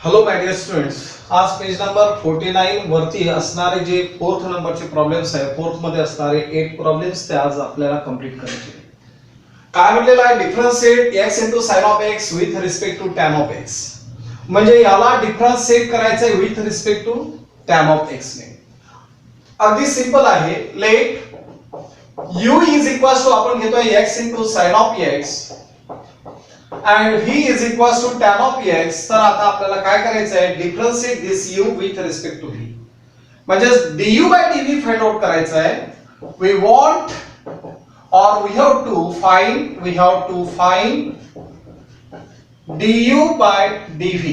Hello my dear students, आज page number 49 वरती असणारे जे फोर्थ नंबरचे प्रॉब्लेम्स आहे, फोर्थ मध्ये असणारे 8 प्रॉब्लेम्स ते आज आपल्याला कंप्लीट करायचे. काय म्हटलेलं आहे, differentiate x into sin of x with respect to tan of x. म्हणजे याला डिफरन्शिएट करायचं आहे with respect to tan of x ने. अगदी सिंपल आहे. Let u is equals to आपण घेतोय x into sin of x and v is equals to tan of x. तर आता आपल्याला काय करायचं आहे, differentiate this u with respect to v. म्हणजे du by dv find out करायचं आहे. we want or we have to find du by dv.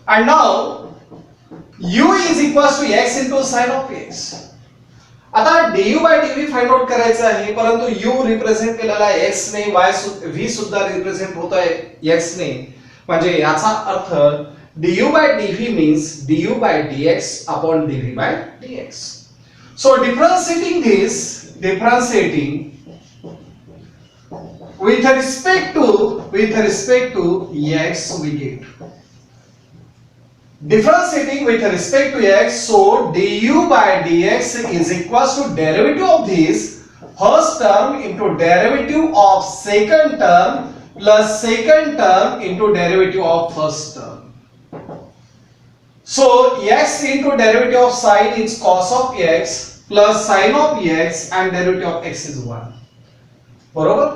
And now u is equals to x into sin of x. आता du by dv find out करायचं आहे, परंतु u represent केलेला आहे x ने, v सुद्धा रिप्रेझेंट होत आहे x ने. म्हणजे याचा अर्थ du by dv means du by dx upon dv by dx. So differentiating with respect to x we get. Differentiating with respect to x, so du by dx is equals to derivative of this first term into derivative of second term plus second term into derivative of first term. So x into derivative of sin is cos of x plus sin of x and derivative of x is 1. बरोबर.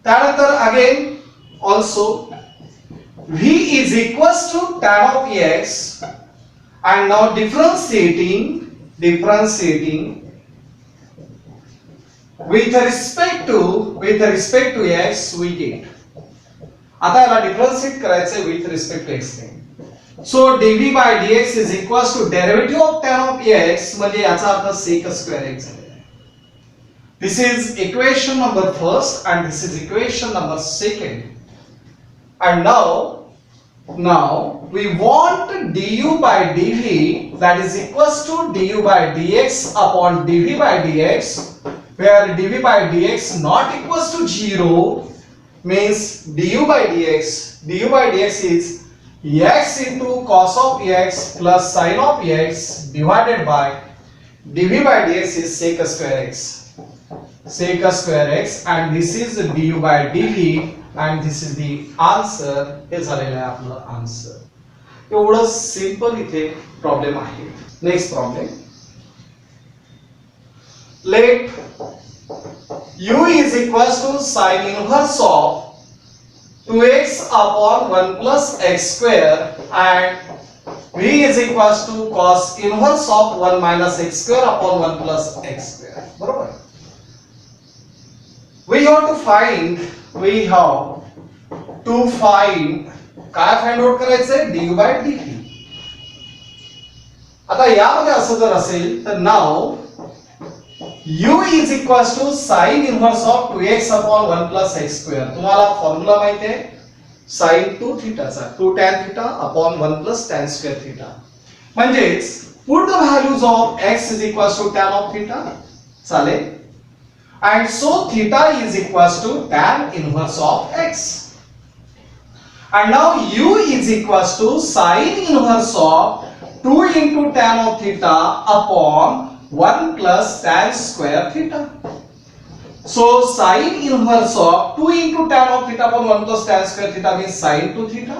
त्यानंतर again also v is equals to tan of x, and now differentiating with respect to x we get. आता याला differentiate करायचे with respect to x ने. सो dv by dx is equals to derivative of tan of x, म्हणजे याचा अर्थ sec square x झालेला आहे. This is equation number first and this is equation number second. And now we want du by dv, that is equals to du by dx upon dv by dx, where dv by dx not equals to 0, means du by dx is x into cos of x plus sin of x divided by dv by dx is sec square x, and this is du by dv. And this is the answer. हे झालेलं आहे आपलं answer. एवढं simple इथे problem आहे. Next problem, let u is equals to sin inverse of 2x upon 1 plus x square and v is equals to cos inverse of 1 minus x square upon 1 plus x square. बरोबर. We have to find काय find out करायचंय, du by dv. आता यामध्ये असं जर असेल तर नाव u is equals to sin inverse of 2x upon 1 plus x square. तुम्हाला फॉर्म्युला माहिती आहे sin 2 theta चा, 2 tan theta upon 1 plus tan square theta. म्हणजेच put the values of x is equals to tan of theta चालेल. And so theta is equals to tan inverse of x. And now u is equals to sin inverse of 2 into tan of theta upon 1 plus tan square theta. So sin inverse of 2 into tan of theta upon 1 plus tan square theta means sin 2 theta.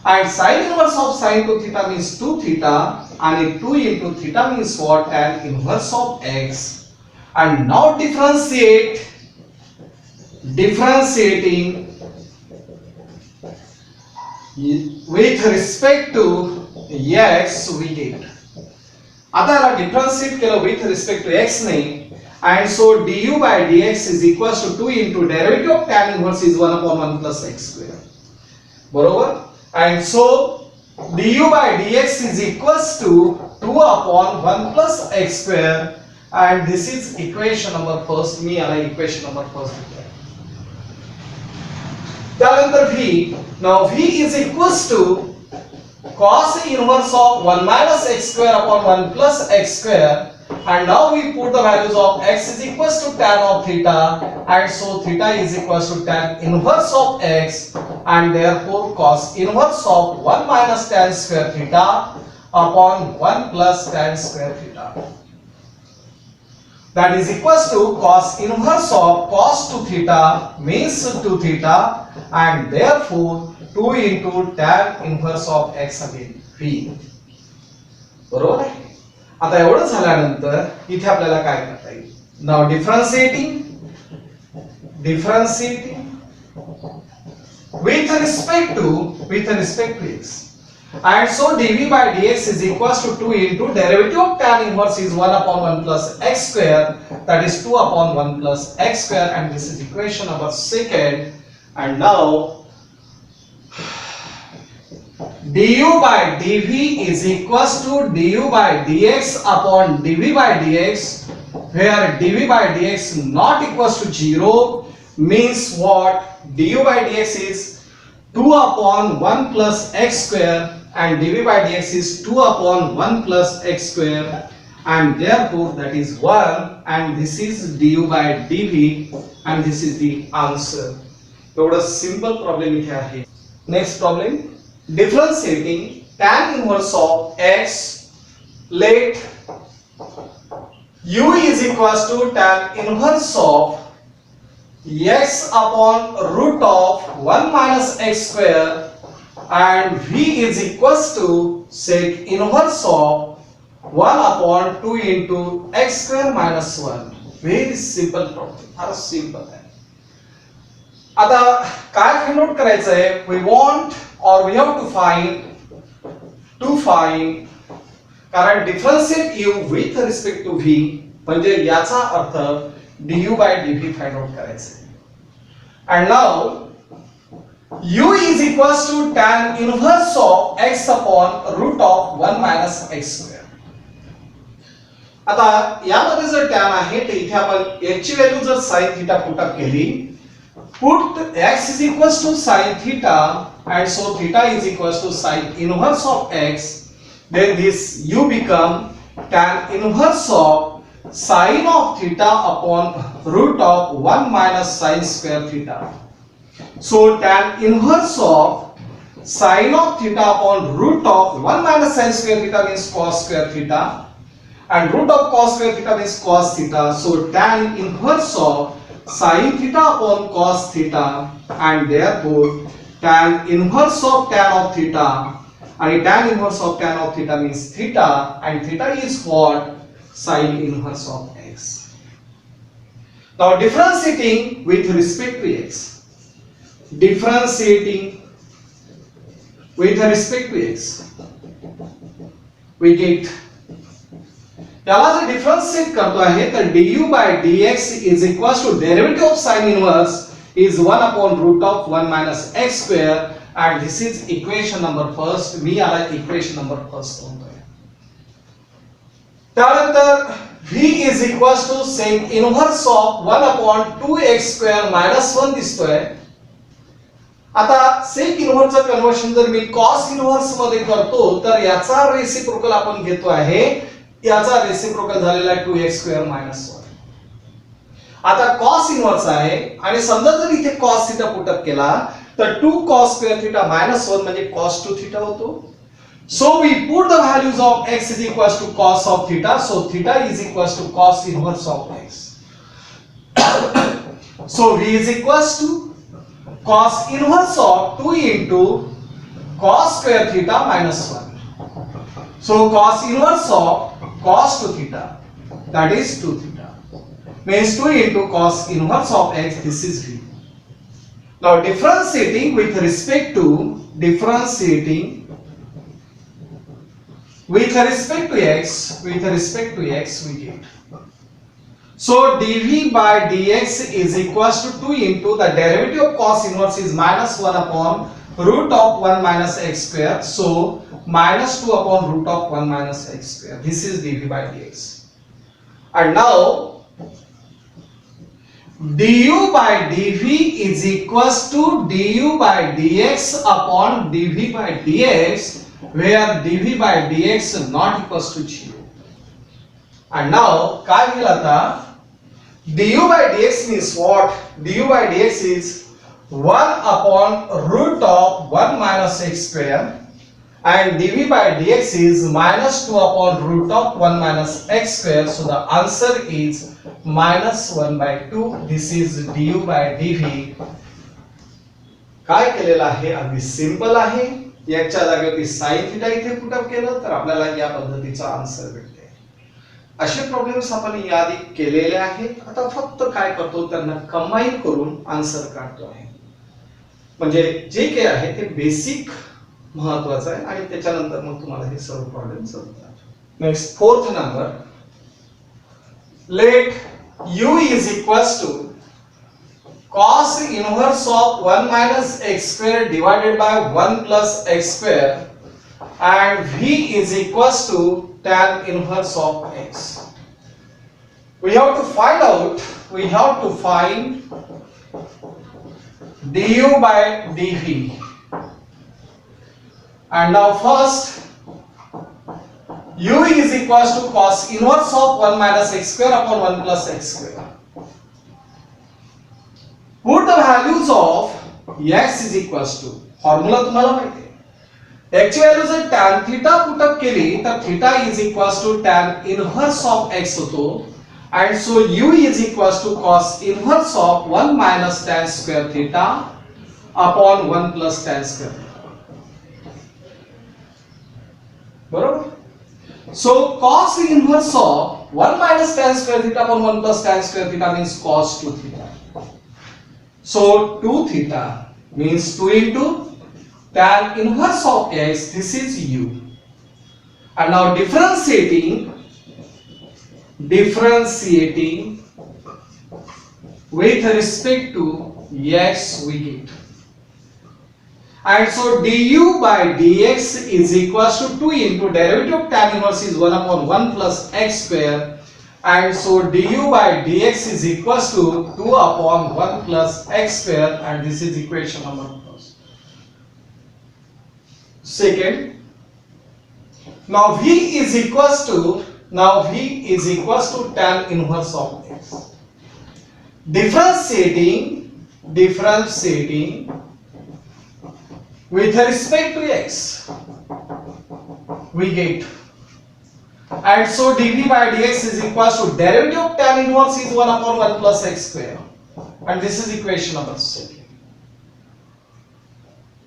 And sin inverse of sin 2 theta means 2 theta. And 2 into theta means what? Tan inverse of x. And now differentiating with respect to x we get. आता याला differentiate केलं with respect to x ने, and so du by dx is equals to 2 into derivative of tan inverse is 1 upon 1 plus x square. बरोबर. And so du by dx is equals to 2 upon 1 plus x square. And this is equation number first. मी याला equation number first लिहितो. त्यानंतर v. Now v is equals to cos inverse of 1 minus x square upon 1 plus x square. And now we put the values of x is equals to tan of theta, and so theta is equals to tan inverse of x and therefore cos inverse of 1 minus tan square theta upon 1 plus tan square theta. That is equals to cos inverse of cos 2 theta means 2 theta and therefore 2 into tan inverse of x again v. बरोबर आहे. आता एवढं झाल्यानंतर इथे आपल्याला काय करता येईल? Now differentiating with respect to x. And so dv by dx is equals to 2 into derivative of tan inverse is 1 upon 1 plus x square, that is 2 upon 1 plus x square, and this is equation number second. And now du by dv is equals to du by dx upon dv by dx, where dv by dx not equals to 0 means what? Du by dx is 2 upon 1 plus x square and dv by dx is 2 upon 1 plus x square, and therefore that is 1, and this is du by dv, and this is the answer. एवढा simple problem इथे आहे. Next problem, differentiating tan inverse of x, let u is equals to tan inverse of x upon root of 1 minus x square, and v is equals to sec inverse of 1 upon 2 into x square minus 1. Very simple problem. Far simple आहे. आता काय find out करायचं आहे? we want or we have to find कारण differentiate u with respect to v म्हणजे याचा अर्थ du by dv find out करायचं आहे. And now u is equals to tan inverse of x upon root of 1 minus x square. आता यामध्ये जर tan आहे तर इथे आपण x ची व्हॅल्यू जर sin theta पुट अप केली, put x is equals to sin theta and so theta is equals to sin inverse of x, then this u become tan inverse of sin of theta upon root of 1 minus sin square theta. So tan inverse of sin of theta upon root of 1 minus sin square theta means cos square theta, and root of cos square theta means cos theta. So tan inverse of sin theta upon cos theta, and therefore tan inverse of tan of theta, and tan inverse of tan of theta means theta, and theta is what? Sin inverse of x. Now differentiating with respect to x. Differentiating with respect to x, we get याला जर differentiate करतो आहे तर du by dx is equals to derivative of sin inverse is 1 upon root of 1 minus x square, and this is equation number first. मी याला equation number first म्हणतोय. त्यानंतर v is equals to sec inverse of 1 upon 2x square minus 1 दिसतोय. आता सेक इन्व्हर्सचं conversion जर मी cos inverse मध्ये करतो तर याचा रेसिप्रोकल आपण घेतो आहे, याचा रेसिप्रोकल झालेला आहे 2x स्क्वेअर मायनस 1. आता कॉस इन्व्हर्स आहे आणि समजा जर इथे कॉस थीटा पुट अप केला तर 2 cos square theta minus 1 म्हणजे cos 2 theta होतो. So we put the values of x is equals to cos of theta, so theta is equals to cos inverse of x. So v is equals to cos inverse of 2 into cos square theta minus 1. So cos inverse of cos 2 theta, that is 2 theta, means 2 into cos inverse of x, this is v. Now differentiating with respect to x, we get. So dv by dx is equals to 2 into the derivative of cos inverse is minus 1 upon root of 1 minus x square. So minus 2 upon root of 1 minus x square. This is dv by dx. And now du by dv is equals to du by dx upon dv by dx, where dv by dx is not equals to 0. And now काय होईल आता du by dx means what? Du by dx is 1 upon root of 1 minus x square, and dv by dx is minus 2 upon root of 1 minus x square. So the answer is minus 1 by 2. This is du by dv. काय केलेलं आहे? अगदी simple आहे. याच्या जागेवरती sin theta इथे put up केलं तर आपल्याला या पद्धतीचा आन्सर भेटते. असे प्रॉब्लेम्स आपण याआधी केलेले आहेत. आता फक्त काय करतो, त्यांना कंबाईन करून आन्सर काढतो आहे. म्हणजे जे काही आहे ते बेसिक महत्वाचं आहे आणि त्याच्यानंतर मग तुम्हाला हे सर्व प्रॉब्लेम समजतात. Next fourth number, let u is equals to cos inverse of 1 minus x square divided by 1 plus x square, and v is equals to tan inverse of x. We have to find du by dv. And now first, u is equals to cos inverse of 1 minus x square upon 1 plus x square. Put the values of x is equals to, formula तुम्हाला माहिती आहे, x ची value जर tan theta put up केली तर theta is equals to tan inverse of x होतो. And so u is equals to cos inverse of 1 minus tan square theta upon 1 plus tan square theta. बरोबर? So cos inverse of 1 minus tan square theta upon 1 plus tan square theta means cos 2 theta. So 2 theta means 2 into tan inverse of x, this is u. And now differentiating with respect to x we get. And so du by dx is equals to 2 into derivative of tan inverse is 1 upon 1 plus x square. And so du by dx is equals to 2 upon 1 plus x square, and this is equation number 1. Second, now v is equals to tan inverse of x. Differentiating with respect to x we get. And so dv by dx is equals to derivative of tan inverse is 1 upon 1 plus x square, and this is equation number 2.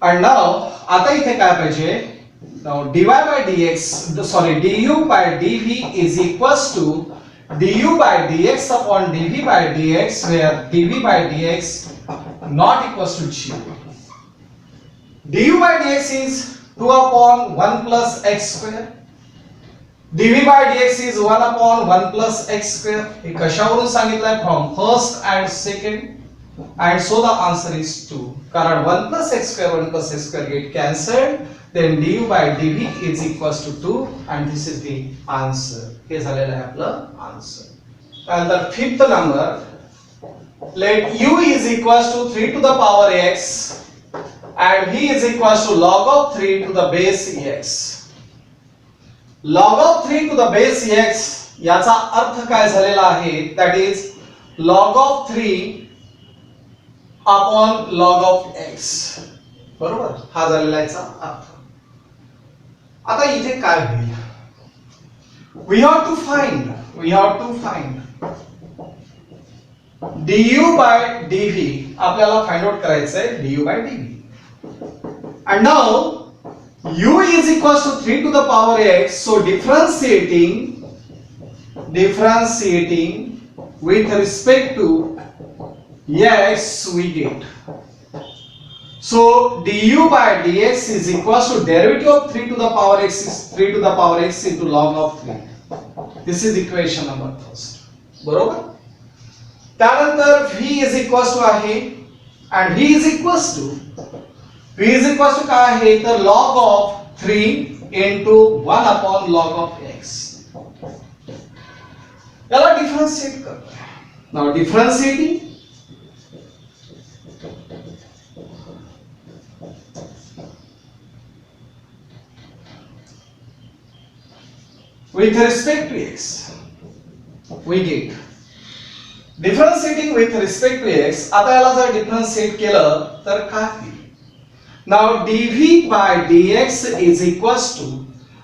And now आता इथे काय पाहिजे, now du by dv is equals to du by dx upon dv by dx, where dv by dx not equals to 0. du by dx is 2 upon 1 plus x square. dv by dx is 1 upon 1 plus x square. हे कशावरून सांगितलंय? From first and second. And so the answer is 2. कारण 1 plus x square get cancelled. Then du by dv is equals to 2, and this is the answer. हे झालेलं आहे आपलं answer. And the fifth number, let u is equals to 3 to the power x and v is equals to log of 3 to the base x. Log of 3 to the base x याचा अर्थ काय झालेला आहे? That is log of 3 upon log of x. बरोबर? हा झालेला याचा अर्थ. आता इथे काय होईल? We have to find du by dv. आपल्याला फाइंड आउट करायचं आहे du by dv. And now u is equals to 3 to the power x, so differentiating with respect to x we get. So du by dx is equals to derivative of 3 to the power x is 3 to the power x into log of 3. This is equation number 1. बरोबर? त्यानंतर v is equals to आहे, and v is equals to काय आहे तर log of 3 into 1 upon log of x. याला differentiate करतो. Now differentiating with respect to x we get differentiating with respect to x, आता याला जर डिफरन्शिएट केलं तर काय होईल? Now dv by dx is equals to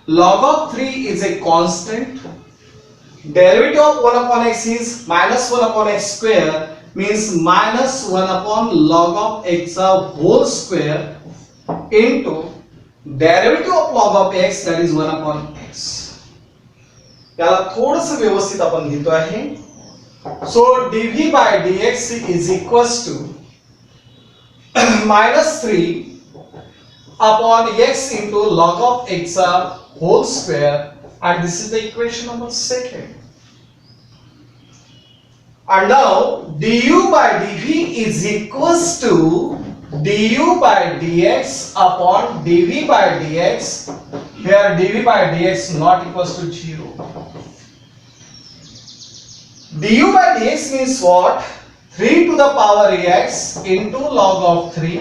log of 3 is a constant. Derivative of 1 upon x is minus 1 upon x square, means minus 1 upon log of x whole square into derivative of log of x, that is 1 upon x. याला थोडंसं व्यवस्थित आपण लिहितो आहे. So dv by dx is equals to minus 3 upon x into log of x whole square, and this is the equation number 2. And now du by dv is equals to du by dx upon dv by dx. Here dv by dx not equals to 0. du by dx means what? 3 to the power x into log of 3,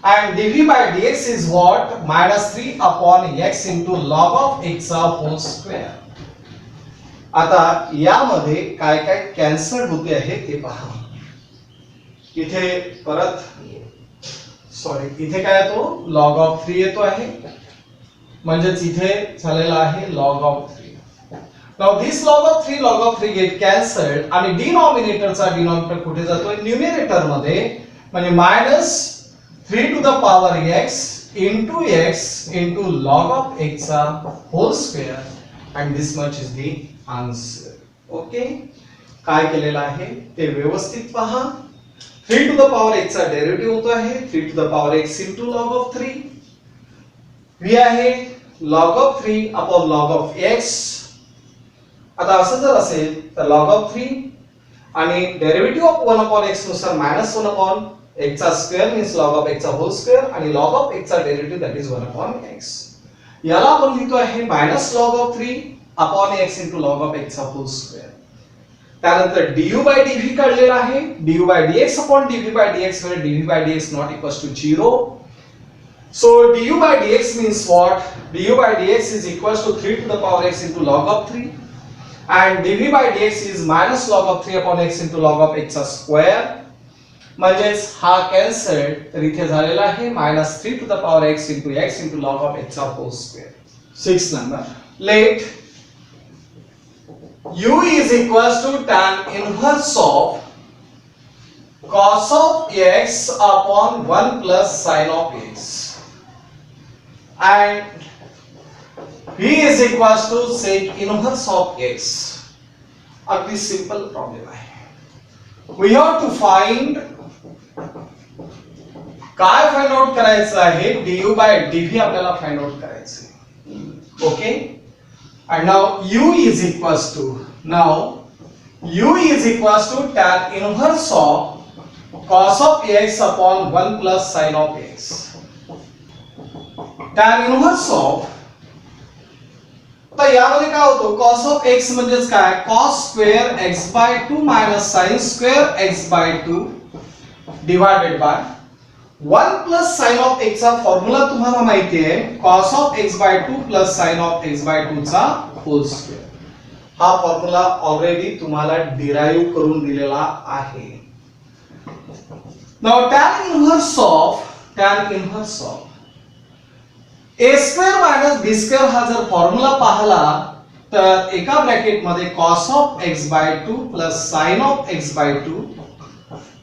and dv by dx is what? Minus 3 upon x into log of x whole square. आता यामध्ये काय काय cancel होते आहे ते पहा. इथे परत इथे काय येतो? log of 3 येतो आहे, म्हणजेच इथे झालेला आहे log of 3. Now this log of 3 get cancelled आणि डिनॉमिनेटरचा डिनॉमिनेटर कुठे जातोय? न्यूमरेटर मध्ये, म्हणजे minus 3 to the power x into log of x whole square, and this much is the answer. Okay, काय केलेलं आहे ते व्यवस्थित पहा. 3 to the power x चा डेरिव्हेटिव्ह होतो आहे 3 to the power x into log of 3. v आहे log of 3 upon log of x. आता असं जर असेल तर log of 3 आणि डेरिव्हेटिव्ह ऑफ 1 upon x नुसार minus 1 upon x चा square means log of x चा होल स्क्वेअर, आणि log of x चा derivative that is 1 upon x. याला आपण लिहितो आहे minus log of 3 upon x into log of x चा होल स्क्वेअर. त्यानंतर du by dv काढलेला आहे, du by dx upon dv by dx, where dv by dx not equals to 0. So du by dx means what? du by dx is equals to 3 to the power x into log of 3, and dv by dx is minus log of 3 upon x into log of x square. म्हणजेच हा cancel, तर इथे झालेला आहे minus 3 to the power x into log of x whole square. 6 number. Let u is equals to tan inverse of cos of x upon 1 plus sin of x, and v is equals to sec inverse of x. अगदी simple problem आहे. We have to find, काय find out करायचं आहे? du by dv आपल्याला find out करायचं आहे. Okay, and now u is equals to tan inverse of cos of x upon 1 plus sin of x. tan inverse of, तर यामध्ये काय होतो? cos of x म्हणजेच काय? cos square x by 2 minus sin square x by 2 divided by 1 plus sin of x चा formula तुम्हाला माहिती आहे, cos of x by 2 plus sin of x by 2 चा होल स्क्वेअर. हा फॉर्म्युला ऑलरेडी तुम्हाला derive करून दिलेला आहे. Now tan inverse of a square minus b square हा जर फॉर्म्युला पाहला तर एका ब्रॅकेट मध्ये cos of x by 2 plus sin of x by 2,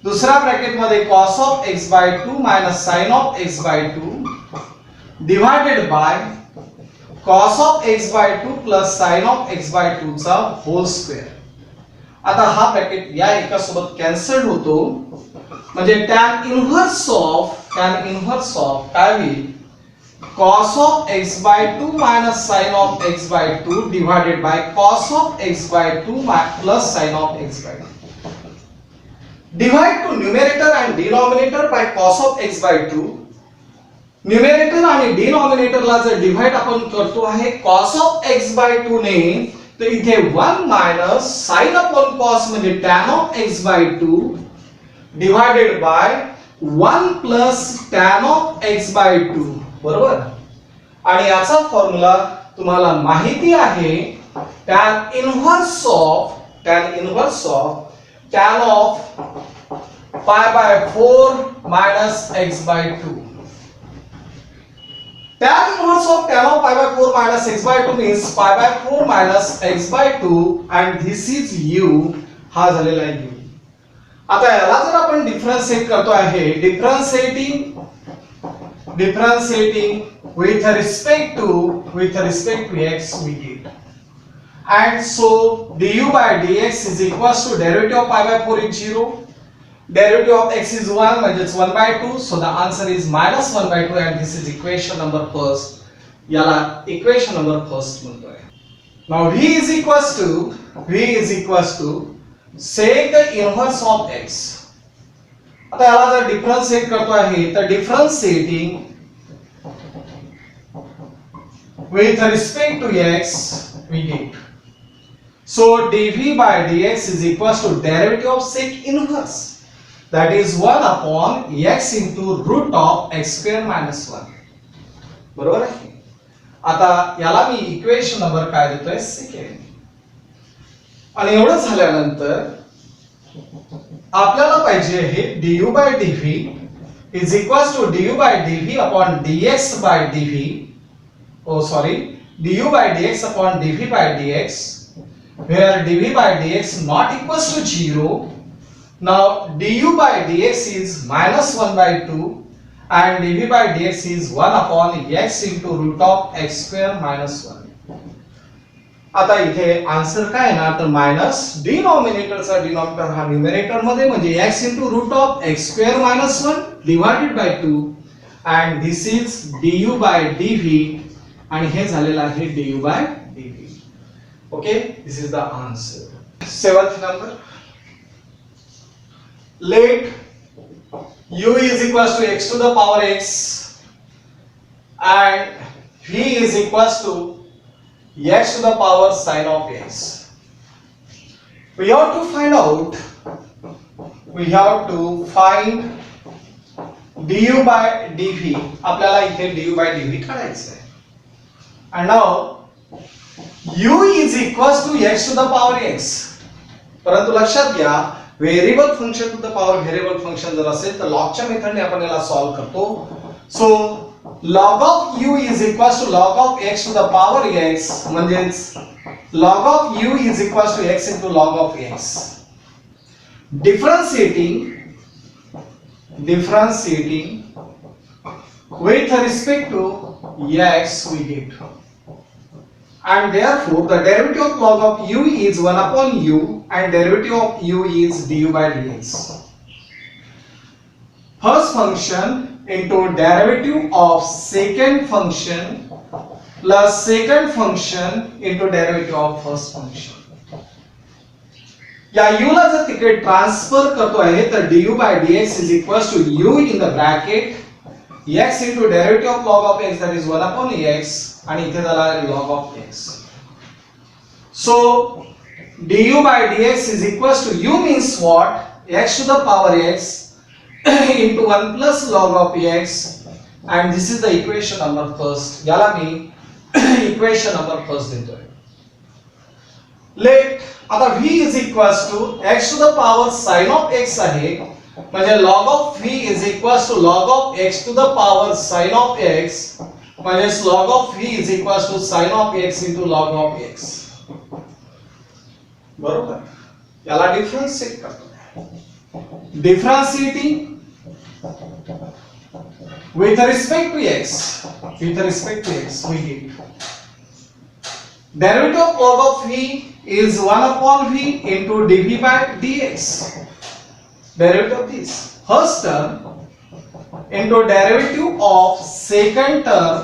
दुसऱ्या ब्रॅकेट मध्ये cos of x by 2 minus sin of x by 2 divided by cos of x by 2 plus sin of x by 2 चा whole square. आता हा bracket या एका सोबत cancel होतो, म्हणजे tan inverse of काय होईल? cos of x by 2 minus sin of x by 2 divided by cos of x by 2 plus sin of x by 2. Divide to numerator and denominator by cos of x by 2. Numerator आणि denominator ला जर divide आपण करतो आहे cos of x by 2 ने, तर इथे 1 minus sin upon cos म्हणजे tan of x by 2 divided by 1 plus tan of x by 2, बरोबर. आणि याचा फॉर्म्युला तुम्हाला माहिती आहे, tan inverse of tan of pi by 4 minus x by 2. Tan inverse of tan of pi by 4 minus x by 2 means pi by 4 minus x by 2 and this is u. हा झालेला आहे u. आता याला जर आपण differentiate करतो आहे, differentiating with respect to x we get, and so du by dx is equals to derivative of pi by 4 is 0, derivative of x is 1 म्हणजेच 1 by 2, so the answer is minus 1 by 2 and this is equation number first. याला equation number first म्हणतोय. Now v is equals to sec inverse of x. आता याला जर differentiate करतो आहे तर differentiating with respect to x we get, so dv by dx is equals to derivative of sec inverse, that is 1 upon x into root of x square minus 1. बरोबर आहे. आता याला मी इक्वेशन नंबर काय देतोय, second. आणि एवढं झाल्यानंतर आपल्याला पाहिजे आहे du by dv is equals to du by dv upon dx by dv, du by dx upon dv by dx, where dv by dx not equals to 0. Now du by dx is minus 1 by 2 and dv by dx is 1 upon x into root of x square minus 1. आता इथे answer काय ना, तर minus डिनॉमिनेटरचा denominator हा numerator मध्ये म्हणजे x into root of x square minus 1 divided by 2 and this is du by dv आणि हे झालेलं आहे du by dv. Okay, this is the answer. 7th number, let u is equals to x to the power x and v is equals to x to the power sin of x. We have to find du by dv. आपल्याला इथे du by dv काढायचं आहे. And now u is equals to x to the power x. परंतु लक्षात घ्या, variable function to the power variable function जर असेल तर लॉगच्या मेथडने आपण याला सॉल्व्ह करतो. सो log of u is equals to log of x to the power x म्हणजेच log of u is equals to x into log of x. Differentiating with respect to x we get, and therefore the derivative of log of u is 1 upon u and derivative of u is du by dx. First function into derivative of second function plus second function into derivative of first function. या u ला जर तिकडे transfer करतो आहे तर du by dx is equals to u in the bracket x into derivative of log of x, that is 1 upon x, आणि इथे झाला log of x. So du by dx is equals to u means what, x to the power x into 1 plus log of x, and this is the equation number first. याला मी equation number first देतोय. Let आता v is equals to x to the power sin of x आहे, म्हणजे log of v is equals to log of x to the power sin of x, म्हणजे log of v is equals to sin of x into log of x. बरोबर, याला differentiate करतो. Differentiating with respect to x we get derivative of log of v is 1 upon v into dv by dx. Derivative of this first term into derivative of second term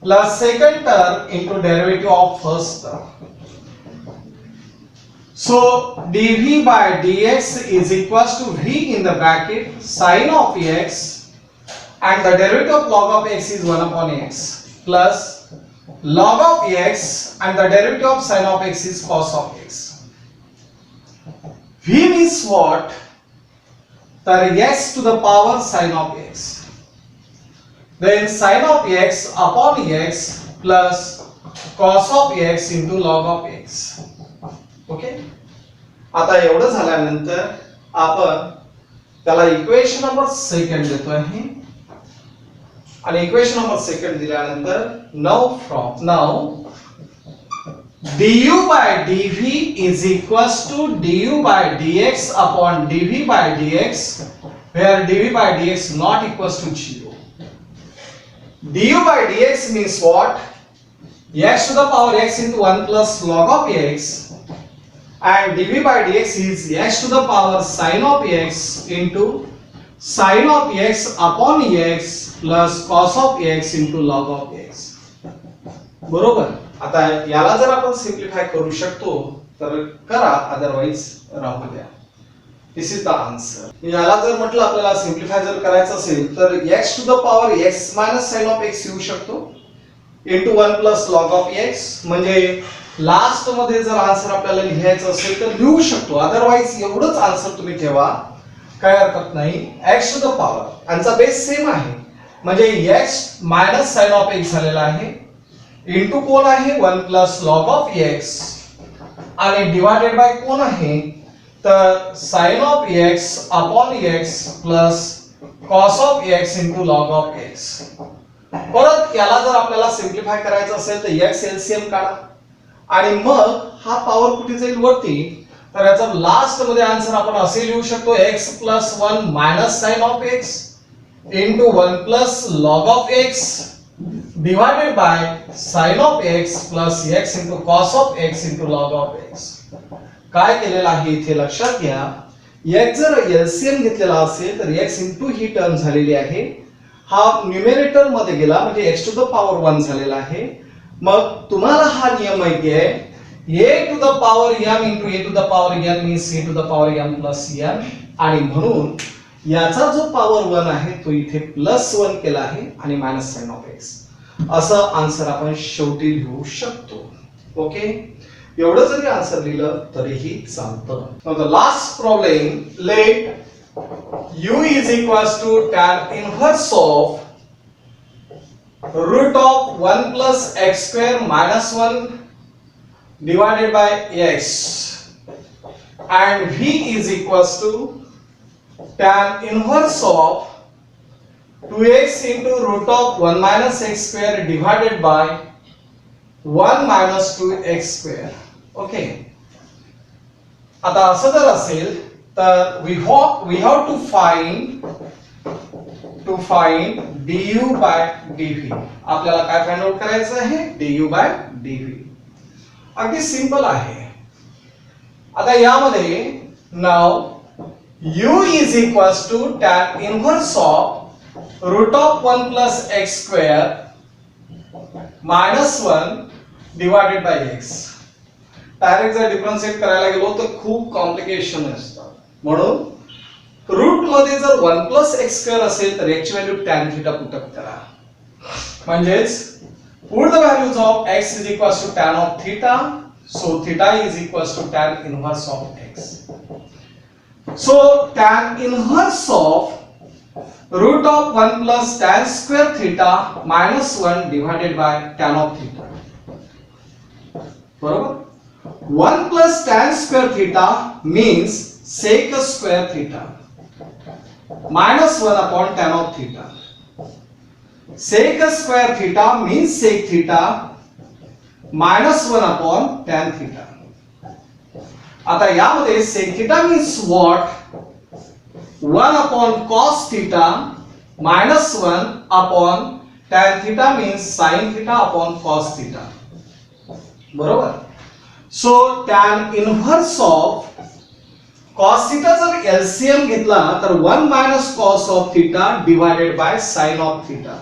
plus second term into derivative of first term. So dv by dx is equals to v in the bracket sin of x and the derivative of log of x is 1 upon x plus log of x and the derivative of sin of x is cos of x. V means what? That x to the power sin of x. Then sin of x upon x plus cos of x into log of x. Okay? आता एवढं झाल्यानंतर आपण त्याला equation number second देतो आहे आणि equation number second दिल्यानंतर now du by dv is equals to du by dx upon dv by dx where dv by dx not equals to 0. Du by dx means what? X to the power x into 1 plus log of x, and dv by dx is x to the power sin of x into sin of x upon x plus cos of x into log of x. बरोबर. आता याला जर आपण सिंप्लिफाय करू शकतो तर करा, otherwise राहू द्या. This is the answer. याला जर म्हटलं आपल्याला सिंप्लिफाय जर करायचं असेल तर x to the power x minus sine of x येऊ शकतो into 1 plus log of x. म्हणजे लास्ट मध्ये जर आन्सर आपल्याला लिहायचं असेल तर लिहू शकतो, अदरवाइज एवढंच आन्सर तुम्ही ठेवा, काय हरकत नाही. x टू द पॉवर यांचा बेस सेम आहे म्हणजे x minus sine of x झालेला आहे इंटू कोण आहे 1 प्लस लॉग ऑफ x आणि डिवाइडेड बाय कोण आहे तर sine of x upon x plus cos of x into log of x. परत याला जर आपल्याला सिंप्लिफाय करायचं असेल तर x एलसीएम काढा आणि मग हा पॉवर कुठे जाईल वरती, तर याचा लास्ट मध्ये आन्सर आपण असे लिहू शकतो x plus 1 minus sine of x into 1 plus log of x divided by sin of x plus x into cos of x into log of x. काय केलेलं आहे इथे लक्षात घ्या, x जर एलसीएम घेतलेला असेल तर x इंटू ही टर्म झालेली आहे, हा न्यूमरेटर मध्ये गेला म्हणजे x टू द पॉवर 1 झालेला आहे. मग तुम्हाला हा नियम माहिती आहे a to the power m into a to the power n means a to the power m plus n, आणि म्हणून याचा जो पॉवर 1 आहे तो इथे प्लस 1 केला आहे आणि मायनस साइन ऑफ x असं आन्सर आपण शेवटी लिहू शकतो. ओके, एवढं जरी आन्सर लिहिलं तरीही चालतं. Now the last problem, let u is equals to tan inverse of root of 1 plus x square minus 1 divided by x and v is equals to tan inverse of 2x into root of 1 minus x square divided by 1 minus 2x square. Okay. आता असं जर असेल तर we have to find du by dv. आपल्याला काय find out करायचं आहे du by dv. अगदी सिंपल आहे. आता यामध्ये now u is equals to tan inverse of root of 1 plus x square minus 1 divided by x. Direct जर differentiate करायला गेलो तर खूप कॉम्प्लिकेशन असतात, म्हणून रूट मध्ये जर 1 plus x square असेल तर x ची value tan theta put up करा, म्हणजेच put the values of x is equals to tan of theta, so theta is equals to tan inverse of x. So tan inverse of root of 1 plus tan square theta minus 1 divided by tan of theta. बरोबर. 1 plus tan square theta means sec square theta minus 1 upon tan of theta. Sec square theta means sec theta minus 1 upon tan theta. आता यामध्ये sec theta means what? 1 upon cos theta minus 1 upon tan theta means sin theta upon cos theta. बरोबर. So tan inverse of cos theta जर LCM घेतला तर 1 minus cos of theta divided by sin of theta,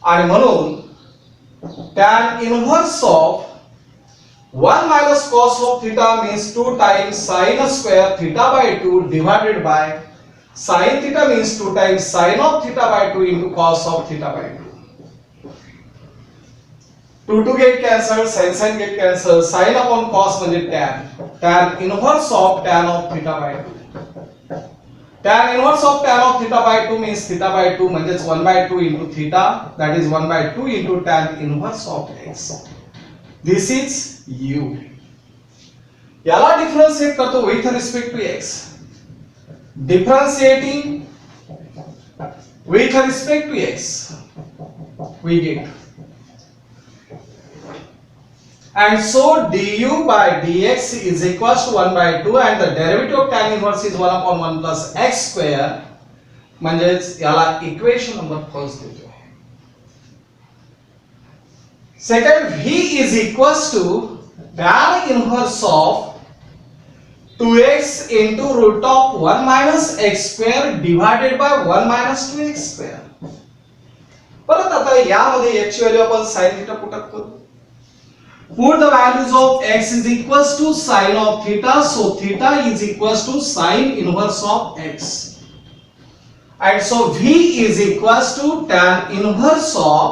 आणि म्हणून tan inverse of 1 minus cos of theta means 2 times sin square theta by 2 divided by sin theta means 2 times sin of theta by 2 into cos of theta by 2. 2 get cancelled, sin get cancelled, sin upon cos म्हणजे tan inverse of tan of theta by 2. Tan inverse of tan of theta by 2 means theta by 2 म्हणजेच 1 by 2 into theta, that is 1 by 2 into tan inverse of x. This is u. याला differentiate करतो with respect to x. Differentiating with respect to x we get, and so du by dx is equals to 1 by 2 and the derivative of tan inverse is 1 upon 1 plus x square. म्हणजेच याला equation number first देतो. Second v is equals to tan inverse of 2x into root of 1 minus x square divided by 1 minus 2x square. परत आता यामध्ये x ची value आपण sin theta put up करू. Put the values of x is equals to sin of theta, so theta is equals to sin inverse of x. And so v is equals to tan inverse of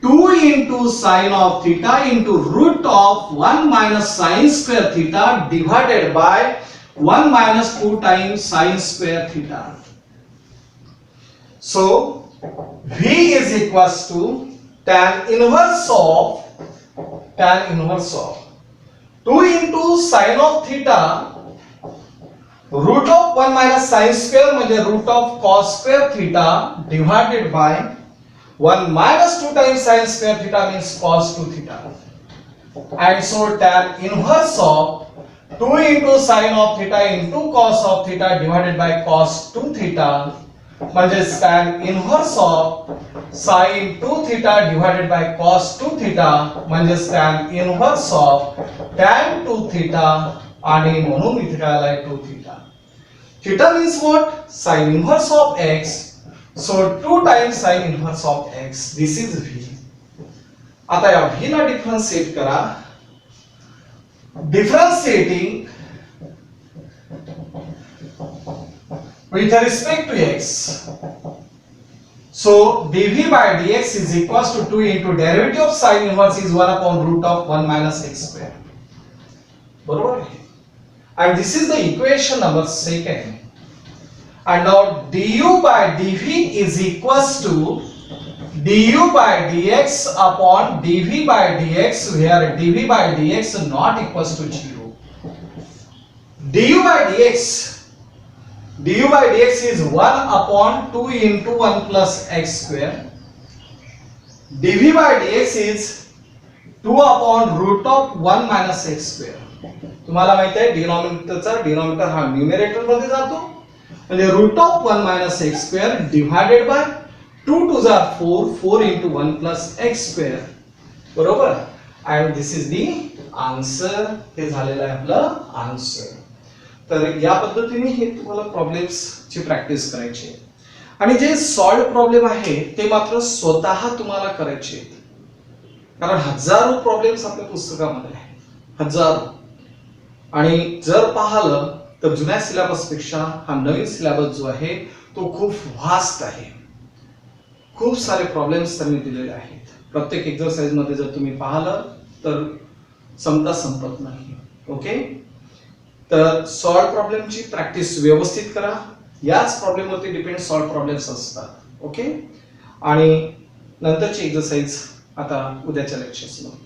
2 into sin of theta into root of 1 minus sin square theta divided by 1 minus 2 times sin square theta. So v is equals to tan inverse of 2 into sin of theta root of 1 minus sin square म्हणजे root of cos square theta divided by 1 minus 2 times sin square theta means cos 2 theta. And so tan inverse of 2 into sin of theta into cos of theta divided by cos 2 theta म्हणजे tan inverse of sin 2 theta divided by cos 2 theta म्हणजे tan inverse of tan 2 theta आणि म्हणून इथे काय आलाय 2 theta. Theta means what? Sin inverse of x. So 2 times sin inverse of x. This is v. आता या v ला differentiate करा. Differentiating with respect to x. So dv by dx is equals to 2 into derivative of sin inverse is 1 upon root of 1 minus x square. बरोबर आहे. And this is the equation number second. And now du by dv is equals to du by dx upon dv by dx, where dv by dx not equals to 0. du by dx is 1 upon 2 into 1 plus x square. dv by dx is 2 upon root of 1 minus x square. तुम्हाला माहित आहे डिनॉमिनेटरचा denominator हा numerator मध्ये जातो म्हणजे root of 1 minus x square divided by 2 to जा 4 into 1 plus x square. बरोबर. And this is the answer. हे झालेलं आहे आपलं आन्सर. तर या पद्धतीने हे तुम्हाला प्रॉब्लेम्स ची प्रॅक्टिस करायची आहे आणि जे सॉल्व्ह प्रॉब्लेम आहे ते मात्र स्वतः तुम्हाला करायचे आहेत, कारण हजारो प्रॉब्लेम्स आपल्या पुस्तकामध्ये आहेत, हजारो. आणि जर पाहिलं तर जुन्या सिलेबस पेक्षा हा नवीन सिलेबस जो आहे तो खूप व्हास्ट आहे. खूप सारे प्रॉब्लेम्स त्यांनी दिलेले आहेत. प्रत्येक एक्सरसाइज मध्ये जर तुम्ही पाहिलं तर संपत नाही. ओके. तर सॉल्व्ह प्रॉब्लेमची प्रॅक्टिस व्यवस्थित करा. याच प्रॉब्लेम वरती डिपेंड सॉल्व्ह प्रॉब्लेम्स असतात. ओके. आणि नंतरची एक्सरसाइज आता उद्याच्या लेक्चर्समध्ये